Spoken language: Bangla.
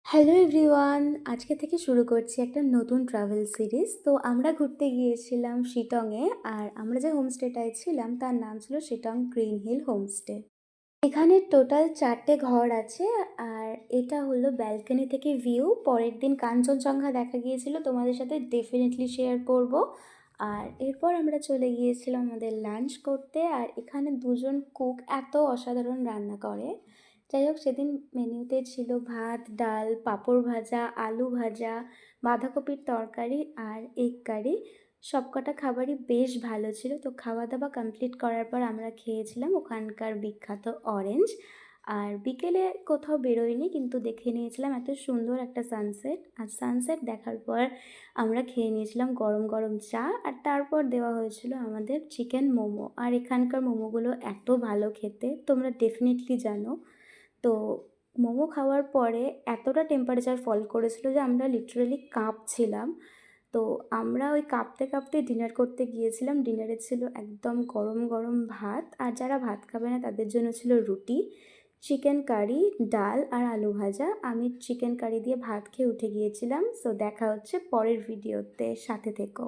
হ্যালো এভরিওয়ান, আজকে থেকে শুরু করছি একটা নতুন ট্রাভেল সিরিজ। তো আমরা ঘুরতে গিয়েছিলাম শিটংয়ে। আর আমরা যে হোমস্টেটায় ছিলাম তার নাম ছিল শিটং গ্রিন হিল হোমস্টে। এখানে টোটাল 4টে ঘর আছে। আর এটা হলো ব্যালকনি থেকে ভিউ। পরের দিন কাঞ্চনজঙ্ঘা দেখা গিয়েছিল, তোমাদের সাথে ডেফিনেটলি শেয়ার করব। আর এরপর আমরা চলে গিয়েছিলাম আমাদের লাঞ্চ করতে। আর এখানে দুজন কুক এত অসাধারণ রান্না করে। যাই হোক, সেদিন মেনুতে ছিল ভাত, ডাল, পাঁপড় ভাজা, আলু ভাজা, বাঁধাকপির তরকারি আর এগ কারি। সবকটা খাবারই বেশ ভালো ছিল। তো খাওয়া দাওয়া কমপ্লিট করার পর আমরা খেয়েছিলাম ওখানকার বিখ্যাত অরেঞ্জ। আর বিকেলে কোথাও বেরোয়নি, কিন্তু দেখে নিয়েছিলাম এত সুন্দর একটা সানসেট। আর সানসেট দেখার পর আমরা খেয়ে নিয়েছিলাম গরম গরম চা। আর তারপর দেওয়া হয়েছিল আমাদের চিকেন মোমো। আর এখানকার মোমোগুলো এত ভালো খেতে, তোমরা ডেফিনেটলি জানো। তো মোমো খাওয়ার পরে এতটা টেম্পারেচার ফল করেছিল যে আমরা লিটারালি কাঁপছিলাম। তো আমরা ওই কাঁপতে কাঁপতে ডিনার করতে গিয়েছিলাম। ডিনারে ছিল একদম গরম গরম ভাত, আর যারা ভাত খাবে না তাদের জন্য ছিল রুটি, চিকেন কারি, ডাল আর আলু ভাজা। আমি চিকেন কারি দিয়ে ভাত খেয়ে উঠে গিয়েছিলাম। সো দেখা হচ্ছে পরের ভিডিওতে, সাথে থেকো।